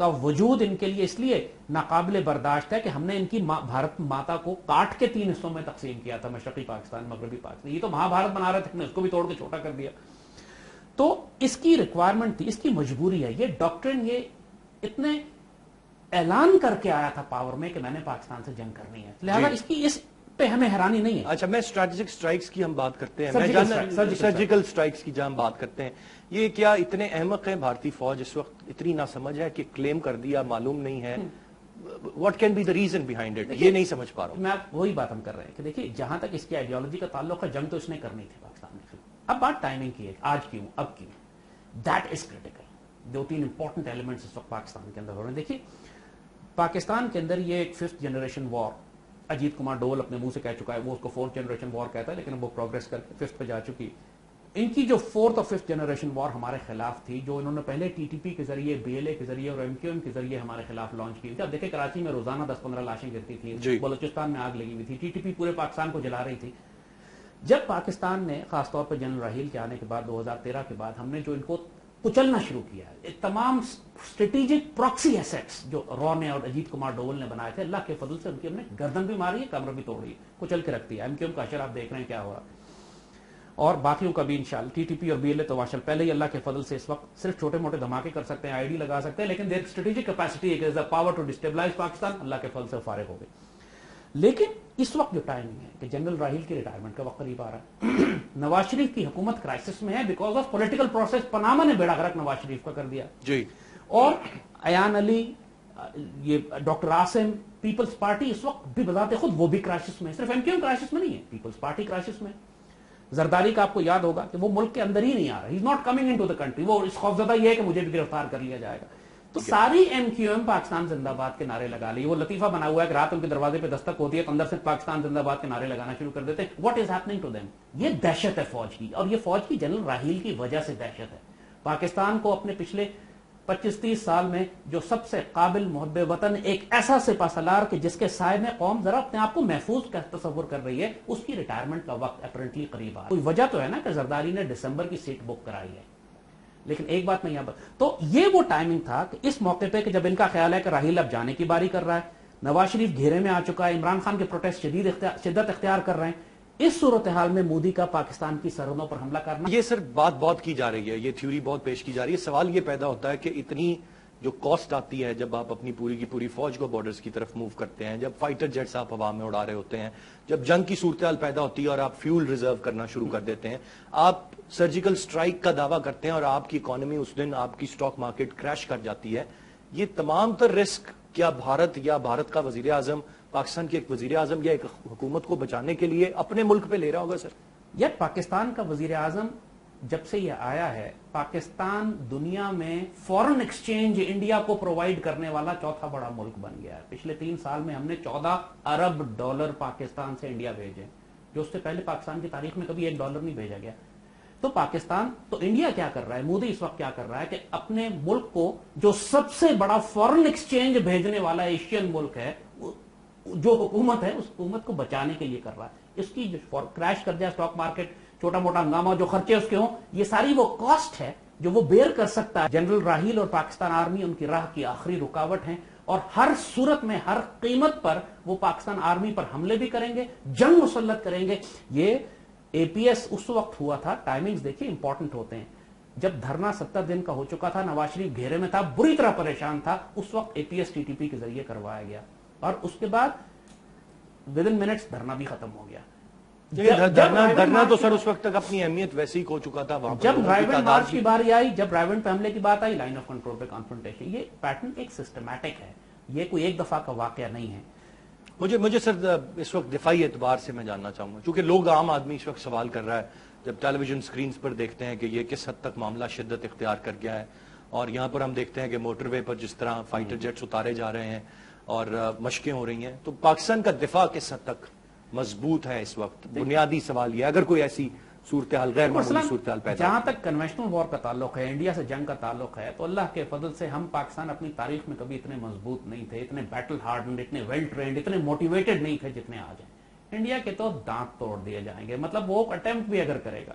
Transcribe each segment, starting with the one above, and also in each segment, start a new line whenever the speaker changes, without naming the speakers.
کا وجود ان کے لیے اس لیے ناقابل برداشت ہے کہ ہم نے ان کی بھارت ماتا کو کاٹ کے 3 حصوں میں تقسیم کیا تھا، مشرقی پاکستان، مغربی پاکستان. یہ تو مہا بھارت بنا رہے تھے، ہم نے اس کو بھی توڑ کے چھوٹا کر دیا. تو اس کی ریکوائرمنٹ تھی، اس کی مجبوری ہے. یہ ڈاکٹرن یہ اتنے اعلان کر کے آیا تھا پاور میں کہ میں نے پاکستان سے جنگ کرنی ہے، لہذا اس پہ ہمیں حیرانی نہیں ہے.
اچھا، میں اسٹریٹجک اسٹرائکس کی ہم بات کرتے ہیں،
سرجیکل
اسٹرائکس کی جہاں ہم بات کرتے ہیں، یہ کیا اتنے احمق ہیں بھارتی فوج اس وقت، اتنی نہ سمجھ ہے کہ کلیم کر دیا معلوم نہیں ہے؟ What can be the reason behind it? یہ نہیں سمجھ پا رہا ہوں.
میں وہی بات ہم کر رہے ہیں کہ دیکھیے جہاں تک اس کی آئیڈیالوجی کا تعلق ہے، جنگ تو اس نے کرنی تھی پاکستان میں. اب بات ٹائمنگ کی ہے، آج کیوں، اب کیوں، that is critical. 2-3 important elements اس وقت پاکستان کے اندر ہو رہے ہیں. دیکھیے پاکستان کے اندر یہ ایک 5th جنریشن وار، اجیت کمار ڈول اپنے منہ سے کہہ چکا ہے، وہ اس کو 4th جنریشن وار کہتا ہے، لیکن وہ پروگریس کر کے 5th پہ جا چکی. ان کی جو 4th اور 5th جنریشن وار ہمارے خلاف تھی، جو انہوں نے پہلے ٹی ٹی پی کے ذریعے، بی ایل اے کے ذریعے اور ایم کیو ایم کے ذریعے ہمارے خلاف لانچ کی تھی. اب دیکھیں کراچی میں روزانہ 10-15 لاشیں گرتی تھیں، بلوچستان میں آگ لگی ہوئی تھی، ٹی ٹی پی پورے پاکستان کو جلا رہی تھی. جب پاکستان نے خاص طور پر جنرل راحیل کے آنے کے بعد 2013 کے بعد ہم نے جو ان کو کچلنا شروع کیا ہے، تمام اسٹریٹجک پراکسی ایسٹس جو رو نے اور اجیت کمار ڈول نے بنائے تھے، اللہ کے فضل سے ان کی ہم نے گردن بھی ماری ہے، کمر بھی توڑی ہے، کچل کے رکھتی ہے. ایم کیو ایم کا اشر آپ دیکھ رہے ہیں کیا ہو رہا، اور باقیوں کا بھی انشاءاللہ. ٹی ٹی پی اور بی ایل اے تو ماشاءاللہ پہلے ہی اللہ کے فضل سے اس وقت صرف چھوٹے موٹے دھماکے کر سکتے ہیں، آئی ڈی لگا سکتے ہیں، لیکن دیر اسٹریٹجک کیپیسٹی ہے، پاور ٹو ڈسٹیبلائز پاکستان، اللہ کے فضل سے فارغ ہو گئے. لیکن اس وقت جو ٹائمنگ ہے کہ جنرل راحیل کی ریٹائرمنٹ کا وقت قریب آ رہا ہے، نواز شریف کی حکومت کرائسس میں ہے because of political process. Panama نے بیڑا غرق نواز شریف کا کر دیا
جی،
اور ایان علی، یہ ڈاکٹر عاصم، پیپلز پارٹی اس وقت بھی بذات خود وہ بھی کرائسس میں ہے. صرف ایم کیو ایم کرائسس میں نہیں ہے، پیپلز پارٹی کرائسس میں. زرداری کا آپ کو یاد ہوگا کہ وہ ملک کے اندر ہی نہیں آ رہا، he is not coming into the country. وہ اس خوفزدہ یہ ہے کہ مجھے بھی گرفتار کر لیا جائے گا. تو ساری ایم کیو ایم پاکستان زندہ باد کے نعرے لگا لی. وہ لطیفہ بنا ہوا ہے کہ رات ان کے دروازے پہ دستک ہوتی ہے تو اندر سے پاکستان زندہ باد کے نعرے لگانا شروع کر دیتے ہیں. What is happening to them? یہ دہشت ہے فوج کی، اور یہ فوج کی جنرل راحیل کی وجہ سے دہشت ہے. پاکستان کو اپنے پچھلے 25-30 سال میں جو سب سے قابل محب وطن، ایک ایسا سپہ سالار کہ جس کے سائے میں قوم ذرا اپنے آپ کو محفوظ کا تصور کر رہی ہے، اس کی ریٹائرمنٹ کا وقت اپیرنٹلی قریب آ رہا ہے. کوئی وجہ تو ہے نا کہ زرداری نے دسمبر کی سیٹ بک کرائی ہے. لیکن ایک بات میں یہاں پر تو یہ وہ ٹائمنگ تھا کہ اس موقع پہ کہ جب ان کا خیال ہے کہ راحیل اب جانے کی باری کر رہا ہے، نواز شریف گھیرے میں آ چکا ہے، عمران خان کے پروٹیسٹ شدت اختیار کر رہے ہیں، اس صورتحال میں مودی کا پاکستان کی سرحدوں پر حملہ کرنا.
یہ سر بات بہت کی جا رہی ہے، یہ تھیوری بہت پیش کی جا رہی ہے. سوال یہ پیدا ہوتا ہے کہ اتنی جو کاسٹ آتی ہے جب آپ اپنی پوری کی پوری فوج کو بارڈرز کی طرف موو کرتے ہیں، جب فائٹر جیٹس آپ ہوا میں اڑا رہے ہوتے ہیں، جب جنگ کی صورتحال پیدا ہوتی ہے اور آپ فیول ریزرو کرنا شروع کر دیتے ہیں، آپ سرجیکل سٹرائک کا دعویٰ کرتے ہیں اور آپ کی اکانومی اس دن، آپ کی سٹاک مارکیٹ کریش کر جاتی ہے. یہ تمام تر رسک کیا بھارت یا بھارت کا وزیر اعظم، پاکستان کے ایک وزیر اعظم یا ایک حکومت کو بچانے کے لیے اپنے ملک پہ لے رہا ہوگا سر؟
یار پاکستان کا وزیر اعظم جب سے یہ آیا ہے، پاکستان دنیا میں فورن ایکسچینج انڈیا کو پرووائڈ کرنے والا چوتھا بڑا ملک بن گیا ہے. پچھلے 3 سال میں ہم نے $14 ارب پاکستان سے انڈیا بھیجے، جو اس سے پہلے پاکستان کی تاریخ میں کبھی $1 نہیں بھیجا گیا. تو پاکستان، تو انڈیا کیا کر رہا ہے، مودی اس وقت کیا کر رہا ہے کہ اپنے ملک کو جو سب سے بڑا فورن ایکسچینج بھیجنے والا ایشین ملک ہے، جو حکومت ہے، اس حکومت کو بچانے کے لیے کر رہا ہے. اس کی جو کریش کر جائے اسٹاک مارکیٹ، چھوٹا موٹا ہنگامہ، جو خرچے اس کے ہوں، یہ ساری وہ کاسٹ ہے جو وہ بیئر کر سکتا ہے. جنرل راحیل اور پاکستان آرمی ان کی راہ کی آخری رکاوٹ ہیں، اور ہر صورت میں، ہر قیمت پر وہ پاکستان آرمی پر حملے بھی کریں گے، جنگ مسلط کریں گے. یہ اے پی ایس اس وقت ہوا تھا، ٹائمنگز دیکھیے امپورٹنٹ ہوتے ہیں، جب دھرنا 70 دن کا ہو چکا تھا، نواز شریف گھیرے میں تھا، بری طرح پریشان تھا، اس وقت A P S T T P کے ذریعے کروایا گیا، اور اس کے بعد ودن منٹس دھرنا بھی ختم ہو گیا.
دھرنا تو سر اس وقت تک اپنی اہمیت ویسے ہی کھو چکا تھا.
جب رائیونڈ مارچ کی باری آئی، جب رائیونڈ پہ حملے کی بات آئی، لائن آف کنٹرول پہ کانفرنٹیشن، یہ پیٹرن ایک سسٹمیٹک ہے، یہ کوئی ایک دفعہ کا واقعہ نہیں ہے.
مجھے سر اس وقت دفاعی اعتبار سے میں جاننا چاہوں گا، کیونکہ لوگ، عام آدمی اس وقت سوال کر رہا ہے جب ٹیلی ویژن سکرینز پر دیکھتے ہیں کہ یہ کس حد تک معاملہ شدت اختیار کر گیا ہے، اور یہاں پر ہم دیکھتے ہیں کہ موٹر وے پر جس طرح فائٹر جیٹس اتارے جا رہے ہیں اور مشقیں ہو رہی ہیں، تو پاکستان کا دفاع کس حد تک مضبوط ہے اس وقت؟ بنیادی سوال یہ، اگر کوئی ایسی صورتحال، غیر معمولی صورتحال پیدا،
جہاں تک کنونشنل وار کا تعلق ہے، انڈیا سے جنگ کا تعلق ہے، تو اللہ کے فضل سے ہم پاکستان اپنی تاریخ میں کبھی اتنے مضبوط نہیں تھے، اتنے بیٹل ہارڈنڈ، اتنے ویل ٹرینڈ، اتنے موٹیویٹڈ نہیں تھے جتنے آج ہیں. انڈیا کے تو دانت توڑ دیے جائیں گے، مطلب وہ اٹیمپٹ بھی اگر کرے گا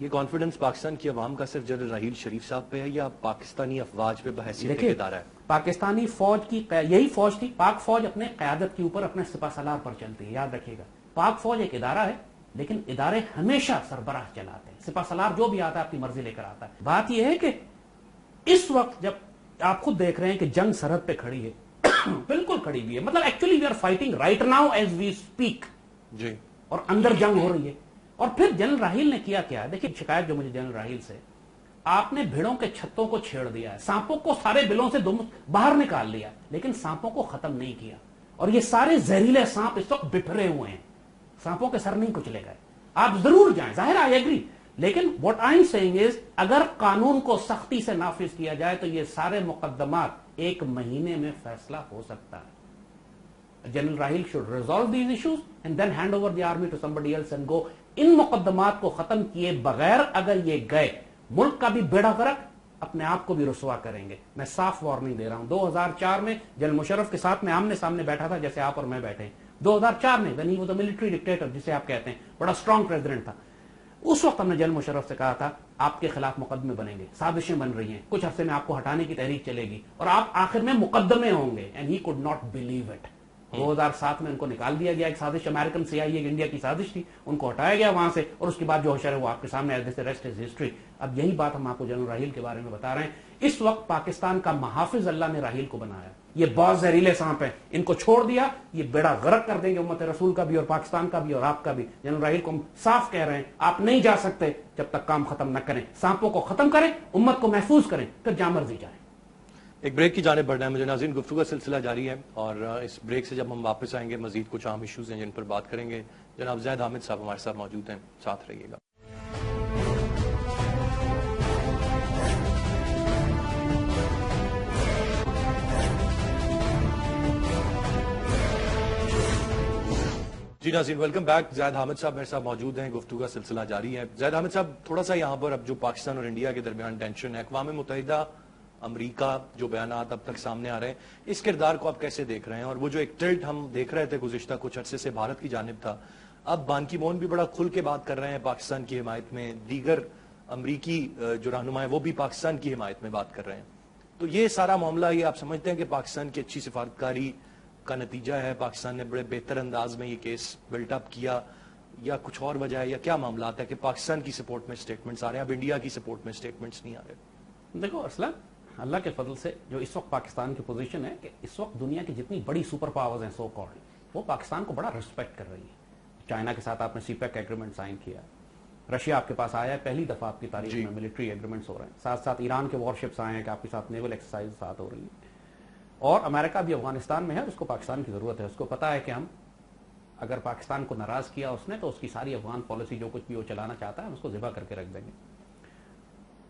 یہ کانفیڈنس پاکستان کی عوام کا صرف جنرل راحیل شریف صاحب پہ ہے یا پاکستانی افواج پہ بحیثیت
دیکھیے
ادارہ ہے؟
پاکستانی فوج کی یہی فوج تھی. پاک فوج اپنے قیادت کے اوپر اپنے سپہ سالار پر چلتی ہے, یاد رکھیے گا. پاک فوج ایک ادارہ ہے لیکن ادارے ہمیشہ سربراہ چلاتے ہیں, سپہ سالار جو بھی آتا ہے اپنی مرضی لے کر آتا ہے. بات یہ ہے کہ اس وقت جب آپ خود دیکھ رہے ہیں کہ جنگ سرحد پہ کھڑی ہے, بالکل کھڑی ہوئی ہے, مطلب actually we are fighting right now as we speak,
جی,
اور اندر جنگ ہو رہی ہے. اور پھر جنرل راحیل نے کیا کیا, دیکھیے شکایت جو مجھے جنرل راحیل سے, آپ نے بھیڑوں کے چھتوں کو چھیڑ دیا ہے, سانپوں کو سارے بلوں سے باہر نکال لیا, لیکن سانپوں کو ختم نہیں کیا. اور یہ سارے زہریلے سانپ اس وقت بکھرے ہوئے ہیں, سانپوں کے سر نہیں کچلے گئے. آپ ضرور جائیں, ظاہر آئی ایگری, لیکن واٹ آئی ایم سیئنگ از اگر قانون کو سختی سے نافذ کیا جائے تو یہ سارے مقدمات 1 مہینے میں فیصلہ ہو سکتا ہے. General Raheel should resolve these issues and then hand over the army to somebody else and go. ان مقدمات کو ختم کیے بغیر اگر یہ گئے, ملک کا بھی بیڑا غرق, اپنے آپ کو بھی رسوا کریں گے. میں صاف وارننگ دے رہا ہوں. 2004 میں جنرل مشرف کے ساتھ میں آمنے سامنے بیٹھا تھا جیسے آپ اور میں بیٹھے ہیں. 2004 میں when he was a military dictator جسے آپ کہتے ہیں, بڑا اسٹرانگ پریزیڈنٹ تھا, اس وقت ہم نے جنرل مشرف سے کہا تھا آپ کے خلاف مقدمے بنیں گے, سازشیں بن رہی ہیں, کچھ عرصے میں آپ کو ہٹانے کی تحریک چلے گی اور آپ آخر میں مقدمے ہوں گے. And he could not believe it. 2007 میں ان کو نکال دیا گیا, ایک سازش امریکن CIA ایک انڈیا کی سازش تھی, ان کو ہٹایا گیا وہاں سے, اور اس کے بعد جو ہوشر ہے وہ آپ کے سامنے ہے, ریسٹ از ہسٹری. اب یہی بات ہم آپ کو جنرل راحیل کے بارے میں بتا رہے ہیں. اس وقت پاکستان کا محافظ اللہ نے راحیل کو بنایا. یہ بہت زہریلے سانپ ہیں, ان کو چھوڑ دیا یہ بیڑا غرق کر دیں گے امت رسول کا بھی اور پاکستان کا بھی اور آپ کا بھی. جنرل راحیل کو ہم صاف کہہ رہے ہیں آپ نہیں جا سکتے جب تک کام ختم نہ کریں, سانپوں کو ختم کریں, امت کو محفوظ کریں, پھر جہاں مرضی جائیں.
ایک بریک کی جانب بڑھنا ہے مجھے. ناظرین, گفتگو کا سلسلہ جاری ہے اور اس بریک سے جب ہم واپس آئیں گے مزید کچھ عام ایشوز ہیں جن پر بات کریں گے. جناب زید حامد صاحب ہمارے ساتھ موجود ہیں, ساتھ رہیے گا. جی ناظرین, ویلکم بیک. زید حامد صاحب میرے ساتھ موجود ہیں, گفتگو کا سلسلہ جاری ہے. زید حامد صاحب, تھوڑا سا یہاں پر اب جو پاکستان اور انڈیا کے درمیان ٹینشن ہے, اقوام متحدہ, امریکہ, جو بیانات اب تک سامنے آ رہے ہیں, اس کردار کو آپ کیسے دیکھ رہے ہیں؟ اور وہ جو ایک ٹلٹ ہم دیکھ رہے تھے گزشتہ کچھ عرصے سے بھارت کی جانب تھا, اب بان کی مون بھی بڑا کھل کے بات کر رہے ہیں پاکستان کی حمایت میں, دیگر امریکی جو رہنما ہیں وہ بھی پاکستان کی حمایت میں بات کر رہے ہیں. تو یہ سارا معاملہ, یہ آپ سمجھتے ہیں کہ پاکستان کی اچھی سفارتکاری کا نتیجہ ہے, پاکستان نے بڑے بہتر انداز میں یہ کیس بلٹ اپ کیا, یا کچھ اور وجہ ہے, یا کیا معاملات ہے کہ پاکستان کی سپورٹ میں سٹیٹمنٹس آ رہے ہیں, اب انڈیا کی سپورٹ میں سٹیٹمنٹس نہیں آ رہے؟
دیکھو ارسلان, اللہ کے فضل سے جو اس وقت پاکستان کی پوزیشن ہے کہ اس وقت دنیا کی جتنی بڑی سپر پاورز ہیں سو کالڈ, وہ پاکستان کو بڑا ریسپیکٹ کر رہی ہے. چائنا کے ساتھ آپ نے CPEC ایگریمنٹ سائن کیا, رشیا آپ کے پاس آیا ہے, پہلی دفعہ آپ کی تاریخ میں ملٹری ایگریمنٹس ہو رہے ہیں, ساتھ ساتھ ایران کے وارشپس آئے ہیں کہ آپ کے ساتھ نیول ایکسرسائز ساتھ ہو رہی ہے, اور امریکہ بھی افغانستان میں ہے, اس کو پاکستان کی ضرورت ہے, اس کو پتا ہے کہ ہم اگر پاکستان کو ناراض کیا اس نے تو اس کی ساری افغان پالیسی جو کچھ بھی وہ چلانا چاہتا ہے ہم اس کو ذبح کر کے رکھ دیں گے.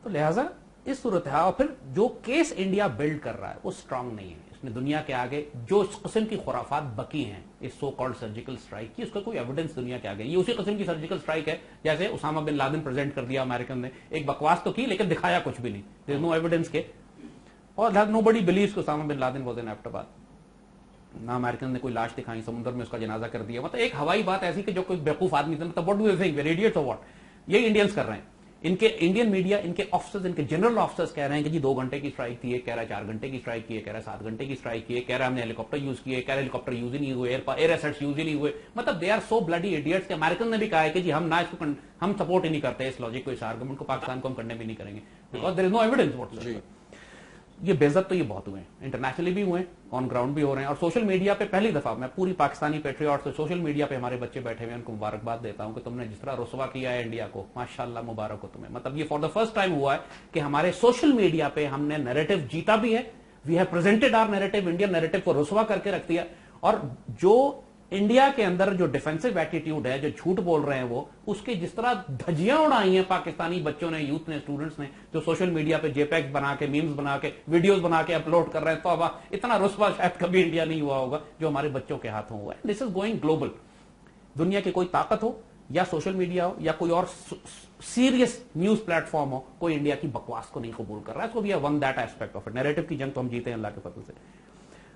تو لہٰذا اس صورتحال, اور پھر جو کیس انڈیا بلڈ کر رہا ہے وہ اسٹرانگ نہیں ہے. اس نے دنیا کے آگے جو اس قسم کی خرافات بکی ہیں اس سو کالڈ سرجیکل اسٹرائک کی, اس کا کوئی ایویڈنس دنیا کے آگے, یہ اسی قسم کی سرجیکل اسٹرائک ہے جیسے اسامہ بن لادن پریزنٹ کر دیا امریکن نے, ایک بکواس تو کی لیکن دکھایا کچھ بھی نہیں, دیر از نو ایویڈنس کے, اور نو بڈی بلیوز کہ Osama bin Laden was in Abbottabad. نہ امریکن نے کوئی لاش دکھائی, سمندر میں اس کا جنازہ کر دیا, مطلب ایک ہوائی بات ایسی کہ جو کوئی بیوقوف آدمی تھا, مطلب what do you think we are idiots اور واٹ, یہ انڈینس کر رہے ہیں. ان کے انڈین میڈیا, ان کے آفیسرز, ان کے جنرل آفیسرز کہہ رہے ہیں کہ جی 2 گھنٹے کی اسٹرائک تھی, کہہ رہا ہے 4 گھنٹے کی اسٹرائک کی, کہہ رہا ہے 7 گھنٹے کی اسٹرائک کی, کہہ رہا ہے ہم نے ہیلی کاپٹر یوز کیے, کہہ رہا ہے ہیلی کاپٹر یوز ہی نہیں ہوئے, ایئر ایسٹس یوز ہی نہیں ہوئے. مطلب they are so bloody idiots کہ امریکن نے بھی کہا ہے کہ جی ہم نہ اس کو ہم سپورٹ ہی نہیں کرتے اس لاجک کو, اس آرگومنٹ کو پاکستان کو ہم کرنے بھی نہیں کریں گے, because there is no evidence what. یہ بے عزت تو یہ بہت ہوئے ہیں, انٹرنیشنلی بھی ہوئے ہیں, آن گراؤنڈ بھی ہو رہے ہیں, اور سوشل میڈیا پہ پہلی دفعہ میں پوری پاکستانی پیٹریاٹ سے سوشل میڈیا پہ ہمارے بچے بیٹھے ہوئے ہیں, ان کو مبارکباد دیتا ہوں کہ تم نے جس طرح رسوا کیا ہے انڈیا کو, ماشاءاللہ مبارک ہو تمہیں. مطلب یہ فار دا فرسٹ ٹائم ہوا ہے کہ ہمارے سوشل میڈیا پہ ہم نے نیریٹو جیتا بھی ہے, we have presented our narrative, Indian narrative کو رسوا کر کے رکھ دیا. اور جو انڈیا کے اندر جو ڈیفینسو ایٹیٹیوڈ ہے, جو جھوٹ بول رہے ہیں وہ, اس کی جس طرح دھجیاں اڑائی ہیں پاکستانی بچوں نے, یوتھ نے, اسٹوڈنٹس نے, جو سوشل میڈیا پہ جے پیکس بنا کے, میمز بنا کے, ویڈیوز بنا کے اپلوڈ کر رہے ہیں, تو اتنا رسوا شاید کبھی انڈیا نہیں ہوا ہوگا جو ہمارے بچوں کے ہاتھوں ہوا ہے. This is going global. دنیا کی کوئی طاقت ہو یا سوشل میڈیا ہو یا کوئی اور سیریس نیوز پلیٹ فارم ہو, کوئی انڈیا کی بکواس کو نہیں قبول کر رہا ہے. اس کو بھی one that aspect of it. Narrative کی جنگ تو ہم جیتے ہیں اللہ کے فضل سے.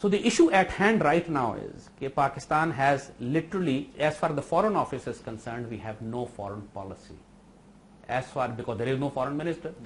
So the issue at hand right now is that Pakistan has literally, as far as the foreign office is concerned, we have no foreign policy. As far, because there is no foreign minister.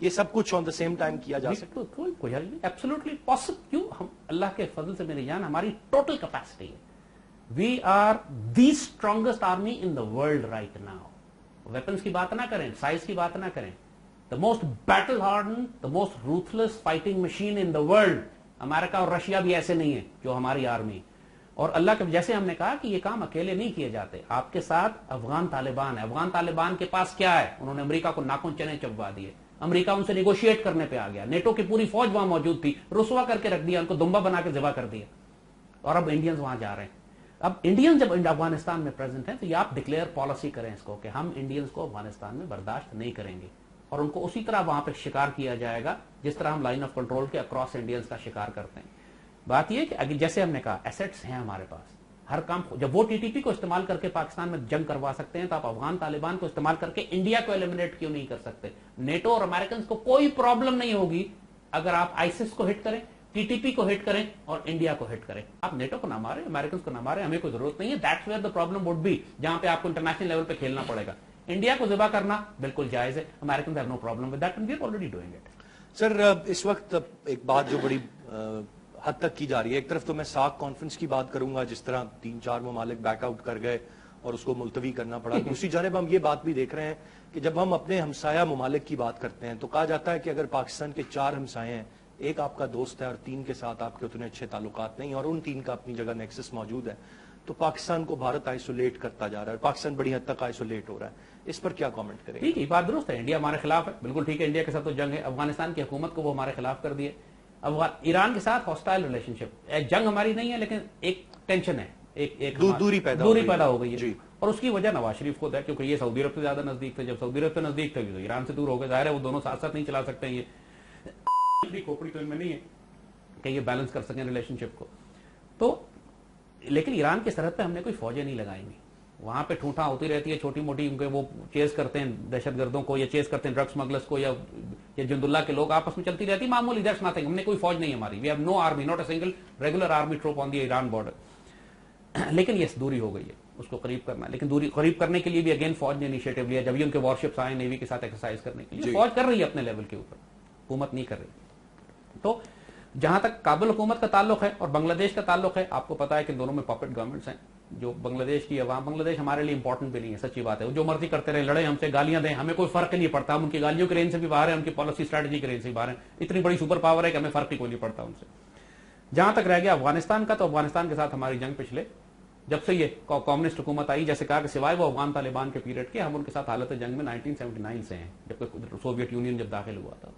یہ سب کچھ آن the same time کیا جا سکتا ہے.
کوئی حل نہیں, absolutely possible. کیوں؟ ہم اللہ کے فضل سے میری جان ہماری ٹوٹل کیپیسٹی ہے. We are the strongest army in the world right now. Weapons کی بات نہ کریں, سائز کی بات نہ کریں, the most battle hardened, the most ruthless fighting machine in the world. امریکہ اور رشیا بھی ایسے نہیں ہے جو ہماری آرمی. اور اللہ کے جیسے ہم نے کہا کہ یہ کام اکیلے نہیں کیے جاتے, آپ کے ساتھ افغان طالبان ہے. افغان طالبان کے پاس کیا ہے؟ انہوں نے امریکہ کو ناخن چنے چبوا دیے. امریکہ ان سے نیگوشیٹ کرنے پہ آ گیا. نیٹو کی پوری فوج وہاں موجود تھی, رسوا کر کے رکھ دیا, ان کو دمبا بنا کے ذبح کر دیا. اور اب انڈینز وہاں جا رہے ہیں. اب انڈین جب افغانستان میں پریزنٹ ہیں تو یہ آپ ڈکلیئر پالیسی کریں اس کو کہ ہم انڈینز کو افغانستان میں برداشت نہیں کریں گے, اور ان کو اسی طرح وہاں پہ شکار کیا جائے گا جس طرح ہم لائن آف کنٹرول کے اکراس انڈینز کا شکار کرتے ہیں. بات یہ کہ جیسے ہم نے کہا ایسٹس ہیں ہمارے پاس, ہر کام. جب وہ ٹی ٹی پی کو استعمال کر کے پاکستان میں جنگ کروا سکتے ہیں تو آپ افغان طالبان کو استعمال کر کے انڈیا کو ایلیمنیٹ کیوں نہیں کر سکتے؟ نیٹو اور امریکنز کو کوئی پرابلم نہیں ہوگی اگر آپ آئیسس کو ہٹ کریں, ٹی ٹی پی کو ہٹ کریں اور انڈیا کو ہٹ کریں. آپ نیٹو کو نہ مارے, امریکنز کو نہ مارے, ہمیں کوئی ضرورت نہیں ہے. That's where the problem would be, جہاں پہ آپ کو انٹرنیشنل لیول پہ کھیلنا پڑے گا. انڈیا کو ذبح کرنا بالکل جائز ہے. Americans have no problem with that and we are already doing it.
Sir اس وقت ایک بات جو بڑی حد تک کی جا رہی ہے, ایک طرف تو میں ساک کانفرنس کی بات کروں گا جس طرح 3-4 ممالک بیک آؤٹ کر گئے اور اس کو ملتوی کرنا پڑا. دوسری جانب ہم یہ بات بھی دیکھ رہے ہیں کہ جب ہم اپنے ہمسایہ ممالک کی بات کرتے ہیں تو کہا جاتا ہے کہ اگر پاکستان کے 4 ہمسائے ہیں, ایک آپ کا دوست ہے اور 3 کے ساتھ آپ کے اتنے اچھے تعلقات نہیں, اور ان 3 کا اپنی جگہ نیکسس موجود ہے, تو پاکستان کو بھارت آئسولیٹ کرتا جا رہا ہے, پاکستان بڑی حد تک آئسولیٹ ہو رہا ہے. اس پر کیا کامنٹ کریں؟
ٹھیک ہے, بات درست ہے. انڈیا ہمارے خلاف ہے, بالکل ٹھیک ہے. انڈیا کے ساتھ تو جنگ ہے. افغانستان کی حکومت کو وہ ہمارے خلاف کر دیے. ایران کے ساتھ ہاسٹائل ریلیشن شپ, جنگ ہماری نہیں ہے لیکن ایک ٹینشن ہے, ایک دوری پیدا ہو گئی ہے. اور اس کی وجہ نواز شریف خود ہے, کیونکہ یہ سعودی عرب سے زیادہ نزدیک تھے. جب سعودی عرب سے نزدیک تھے تو ایران سے دور ہو گئے. ظاہر ہے وہ دونوں ساتھ ساتھ نہیں چلا سکتے. یہ کھوپڑی تو ان میں نہیں ہے کہ یہ بیلنس کر سکیں ریلیشن شپ کو. تو لیکن ایران کی سرحد پہ ہم نے کوئی فوجیں نہیں لگائیں گی. وہاں پہ ٹھوٹا ہوتی رہتی ہے چھوٹی موٹی, وہ چیز کرتے ہیں دہشت گردوں کو, یا چیز کرتے ہیں ڈرگ سمگلرز کو, یا جند اللہ کے لوگ آپس میں چلتی رہتی معمولی. That's nothing. ہم نے کوئی فوج نہیں ہماری. We have no army, not a single regular army troop on the Iran border. لیکن یہ دوری ہو گئی ہے, اس کو قریب کرنا. لیکن دوری قریب کرنے کے لیے بھی اگین فوج نے انیشیٹو لیا. جب بھی ان کے وارشپس آئے نیوی کے ساتھ ایکسرسائز کرنے کے لیے, فوج کر رہی ہے اپنے لیول کے اوپر, حکومت نہیں کر رہی. تو جہاں تک کابل حکومت کا تعلق ہے اور بنگلہ دیش کا تعلق ہے, آپ کو پتا ہے کہ دونوں میں پاپٹ گورنمنٹس ہیں. جو بنگلہ دیش کی عوام, بنگلہ دیش ہمارے لیے امپورٹنٹ بھی نہیں ہے, سچی بات ہے. وہ جو مرضی کرتے رہے, لڑے ہم سے, گالیاں دیں, ہمیں کوئی فرق نہیں پڑتا. ہم ان کی گالیوں کی رینج سے بھی باہر ہیں, ان کی پالیسی اسٹریٹجی کی رینج سے بھی باہر ہیں. اتنی بڑی سپر پاور ہے کہ ہمیں فرق ہی کوئی نہیں پڑتا ان سے. جہاں تک رہ گیا افغانستان کا, تو افغانستان کے ساتھ ہماری جنگ پچھلے جب سے یہ کمیونسٹ حکومت آئی, جیسے کہا کہ سوائے وہ افغان طالبان کے پیریڈ کے, ہم ان کے ساتھ حالت جنگ میں 1979 سے ہیں, جب سوویت یونین جب داخل ہوا تھا.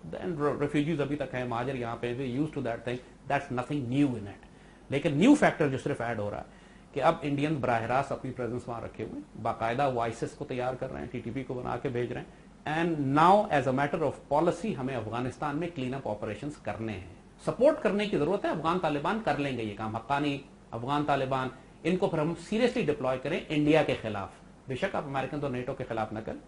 ریفیوجیز ابھی تک ہیں, مہاجر یہاں پہ use to that thing. That's nothing new in it. لیکن نیو فیکٹر جو صرف ایڈ ہو رہا ہے کہ اب انڈین براہ راست اپنی پریزنس وہاں رکھے ہوئے, باقاعدہ وہ آئیسس کو تیار کر رہے ہیں, ٹی ٹی پی کو بنا کے بھیج رہے ہیں. And now as a matter of policy ہمیں افغانستان میں کلین اپ آپریشنز کرنے ہیں. سپورٹ کرنے کی ضرورت ہے. افغان طالبان کر لیں گے یہ کام, حقانی افغان طالبان, ان کو پھر ہم سیریسلی ڈپلوائے کریں انڈیا کے خلاف. بے شک آپ امریکن تو نیٹو کے خلاف نہ کریں,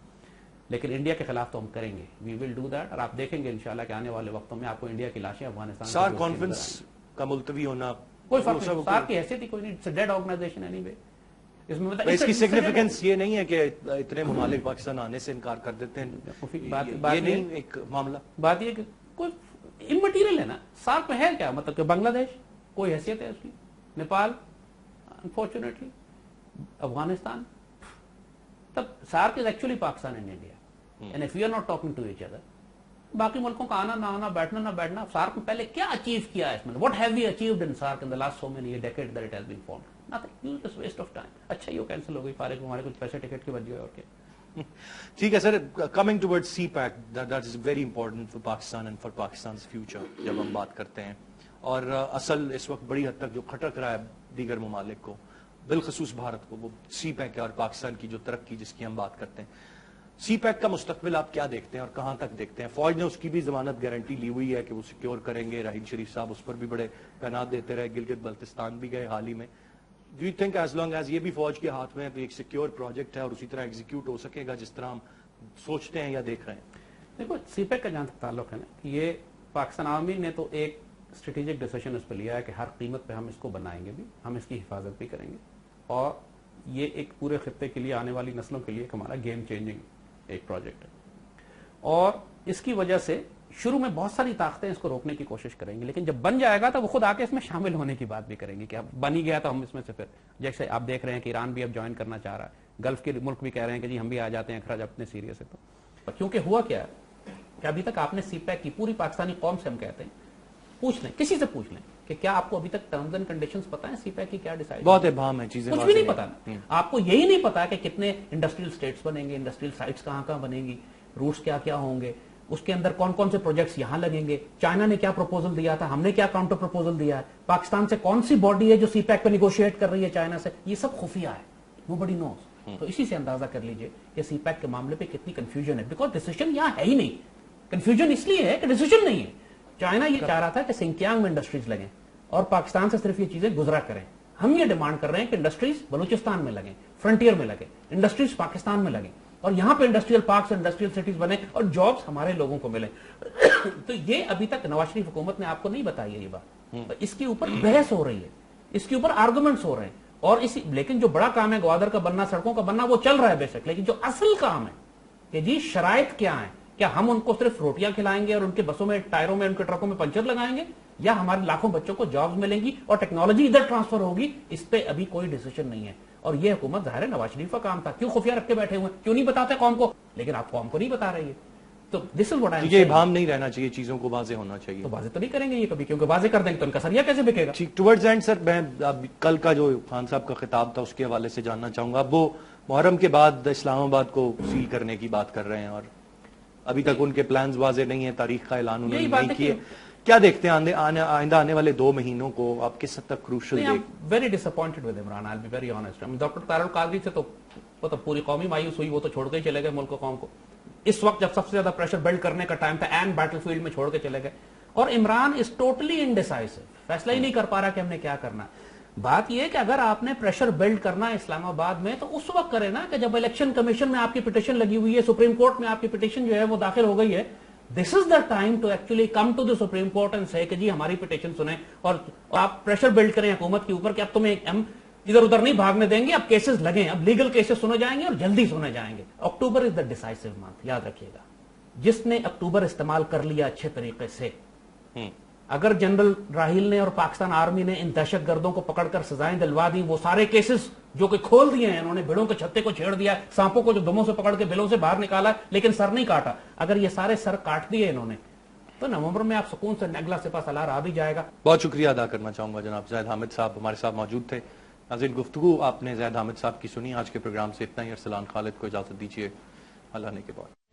لیکن انڈیا کے خلاف تو ہم کریں گے. وی ول ڈو دیٹ. اور آپ دیکھیں گے انشاءاللہ کہ آنے والے وقتوں میں آپ کو انڈیا کی لاشیں افغانستان
سار کانفرنس کا ملتوی ہونا
کوئی فرق نہیں. سار کی حیثیت ہی کوئی نہیں. It's a dead organisation anyway.
اس کی سگنیفیکینس یہ نہیں ہے کہ اتنے ممالک پاکستان آنے سے انکار کر دیتے ہیں, یہ نہیں ایک معاملہ.
بات یہ کہ کوئی امٹیریل ہے نا. سارک میں ہے کیا مطلب کہ بنگلہ دیش کوئی حیثیت ہے اس کی, نیپال انفارچونیٹلی, افغانستان. تب SAARC is actually Pakistan and India, and if you are not talking to each other. باقی ملکوں کا آنا نہ آنا, بیٹھنا نہ بیٹھنا. سارک میں پہلے کیا اچیو کیا ہے اس میں, what have we achieved in SAARC in the last so many decade that it has been formed. Nothing. Just waste of time. اچھا یہ کینسل ہو گئی, فارغ ہمارے کچھ پیسے ٹکٹ کے بچ گئے اور کیا.
ٹھیک ہے sir, coming toward CPEC, that is very important for Pakistan and for Pakistan's future جب ہم بات کرتے ہیں. اور اصل اس وقت بڑی حد تک جو کھٹک رہا ہے دیگر ممالک کو, بالخصوص بھارت کو, وہ سی پیک ہے اور پاکستان کی جو ترقی جس کی ہم بات کرتے ہیں. سی پیک کا مستقبل آپ کیا دیکھتے ہیں اور کہاں تک دیکھتے ہیں؟ فوج نے اس کی بھی ضمانت گارنٹی لی ہوئی ہے کہ وہ سیکیور کریں گے. راحیل شریف صاحب اس پر بھی بڑے بیانات دیتے رہے, گلگت بلتستان بھی گئے حال ہی میں. Do you think as long as یہ بھی فوج کے ہاتھ میں ہے تو ایک سیکیور پروجیکٹ ہے اور اسی طرح ایگزیکیوٹ ہو سکے گا جس طرح ہم سوچتے ہیں یا دیکھ رہے ہیں؟
دیکھو سی پیک کا جہاں تک تعلق ہے نا, یہ پاکستان عوامی نے تو ایک اسٹریٹجک ڈیسیشن اس پہ لیا ہے کہ ہر قیمت پہ ہم اس کو بنائیں گے بھی, ہم اس کی حفاظت بھی کریں گے. اور یہ ایک پورے خطے کے لیے, آنے والی نسلوں کے لیے ایک ہمارا گیم چینجنگ ایک پروجیکٹ ہے. اور اس کی وجہ سے شروع میں بہت ساری طاقتیں اس کو روکنے کی کوشش کریں گی، لیکن جب بن جائے گا تو وہ خود آ کے اس میں شامل ہونے کی بات بھی کریں گے کہ اب بن ہی گیا تو ہم اس میں سے پھر، جیسے آپ دیکھ رہے ہیں کہ ایران بھی اب جوائن کرنا چاہ رہا ہے، گلف کے ملک بھی کہہ رہے ہیں کہ جی ہم بھی آ جاتے ہیں اخراج اپنے سیریا سے. تو کیونکہ ہوا کیا ہے کہ ابھی تک آپ نے سی پیک کی پوری پاکستانی قوم سے ہم کہتے ہیں پوچھ لیں، کسی سے پوچھ لیں کہ کیا آپ کو ابھی تک ٹرمز اینڈ کنڈیشنز پتہ ہیں سی پیک کی کیا ڈیسائیڈ؟
بہت ابہام ہے، چیزیں
کچھ بھی نہیں پتا. آپ کو یہی نہیں پتا کہ کتنے انڈسٹریل اسٹیٹس بنیں گے، انڈسٹریل سائٹس کہاں کہاں بنیں گی، روٹس کیا کیا ہوں گے، اس کے اندر کون کون سے پروجیکٹس یہاں لگیں گے، چائنا نے کیا پروپوزل دیا تھا، ہم نے کیا کاؤنٹر پروپوزل دیا ہے، پاکستان سے کون سی باڈی ہے جو سی پیک پہ نیگوشیٹ کر رہی ہے چائنا سے، یہ سب خفیہ ہے، نوبڈی نوز. تو اسی سے اندازہ کر لیجئے کہ سی پیک کے معاملے پہ کتنی کنفیوژن ہے، بیکاز ڈیسیژن یہاں ہے ہی نہیں. کنفیوژن اس لیے ہے کہ ڈیسیژن نہیں ہے. چائنا یہ چاہ رہا تھا کہ سنکیانگ میں انڈسٹریز لگیں اور پاکستان سے صرف یہ چیزیں گزرا کریں. ہم یہ ڈیمانڈ کر رہے ہیں کہ انڈسٹریز بلوچستان میں لگیں، فرنٹیئر میں لگیں، انڈسٹریز پاکستان میں لگیں اور یہاں پہ انڈسٹریل پارکس، انڈسٹریل سٹیز بنے اور جابس ہمارے لوگوں کو ملیں. تو یہ ابھی تک نواز شریف حکومت نے آپ کو نہیں بتائی ہے یہ بات. اس کے اوپر بحث ہو رہی ہے، اس کے اوپر آرگومنٹس ہو رہے ہیں اور لیکن جو بڑا کام ہے گوادر کا بننا، سڑکوں کا بننا، وہ چل رہا ہے بے شک، لیکن جو اصل کام ہے کہ جی شرائط کیا ہیں، کیا ہم ان کو صرف روٹیاں کھلائیں گے اور ان کے بسوں میں، ٹائروں میں، ان کے ٹرکوں میں پنچر لگائیں گے، یا ہمارے لاکھوں بچوں کو جابز ملیں گی اور ٹیکنالوجی ادھر ٹرانسفر ہوگی؟ اس پہ ابھی کوئی ڈیسیژن نہیں ہے. اور یہ حکومت ظاہر ہے نواز شریف کا کام تھا، کیوں خفیہ رکھ کے بیٹھے ہوئے، کیوں نہیں بتاتے قوم کو؟ لیکن آپ قوم کو نہیں بتا رہے. تو دس از واٹ آئی ایم
یہ ابہام نہیں رہنا چاہیے، چیزوں کو واضح ہونا چاہیے.
تو واضح تو نہیں کریں گے یہ کبھی، کیونکہ واضح کر دیں گے تو ان کا سریا کیسے بکے گا؟
ٹھیک. ٹورڈز اینڈ سر، میں کل کا جو خان صاحب کا خطاب تھا اس کے حوالے سے جاننا چاہوں گا. اب وہ محرم کے بعد اسلام آباد کو سیل کرنے کی بات کر رہے ہیں اور ابھی تک ان کے پلانز واضح نہیں ہیں، تاریخ کا اعلان انہوں نے نہیں کیے. کیا دیکھتے ہیں آئندہ آنے والے 2 مہینوں کو؟ آپ کس حد تک کروشل دیکھ؟
Very disappointed with Imran, I be very honest. Doctor Tahir ul-Qadri سے تو پوری قومی مایوس ہوئی، وہ تو چھوڑ کے ہی چلے گئے ملک و قوم کو اس وقت جب سب سے زیادہ پریشر بلڈ کرنے کا ٹائم تھا، اینڈ بیٹل فیلڈ میں چھوڑ کے چلے گئے. اور عمران از ٹوٹلی انڈیسائسو، فیصلہ ہی نہیں کر پا رہا کہ ہم نے کیا کرنا. بات یہ ہے کہ اگر آپ نے پریشر بلڈ کرنا ہے اسلام آباد میں تو اس وقت کرے نا کہ جب الیکشن کمیشن میں آپ کی پٹیشن لگی ہوئی ہے، سپریم کورٹ میں آپ کی پٹیشن جو ہے وہ داخل ہو گئی ہے. This is the time to actually come to the supreme court and say کہ جی ہماری پٹیشن سنیں اور آپ پریشر بلڈ کریں حکومت کے اوپر کہ اب تمہیں ہم ادھر ادھر نہیں بھاگنے دیں گے، اب کیسز لگیں، اب لیگل کیسز سنے جائیں گے اور جلدی سنے جائیں گے. اکتوبر از دا ڈیسائسو منتھ، یاد رکھیے گا. جس نے اکتوبر استعمال کر لیا اچھے طریقے سے، اگر جنرل راہیل نے اور پاکستان آرمی نے ان دہشت گردوں کو پکڑ کر سزائیں دلوا دی، وہ سارے کیسز جو کہ کھول دیے ہیں انہوں نے، بھیڑوں کے چھتے کو چھیڑ دیا، سانپوں کو جو دموں سے پکڑ کے بلوں سے باہر نکالا لیکن سر نہیں کاٹا، اگر یہ سارے سر کاٹ دیے انہوں نے تو نومبر میں آپ سکون سے اگلا سپہ سالار آ بھی جائے گا.
بہت شکریہ ادا کرنا چاہوں گا جناب زید حامد صاحب ہمارے ساتھ موجود تھے. ناظرین، گفتگو آپ نے زید حامد صاحب کی سنی. آج کے پروگرام سے اتنا ہی. ارسلان خالد کو اجازت دیجیے. اللہ نے کے بعد.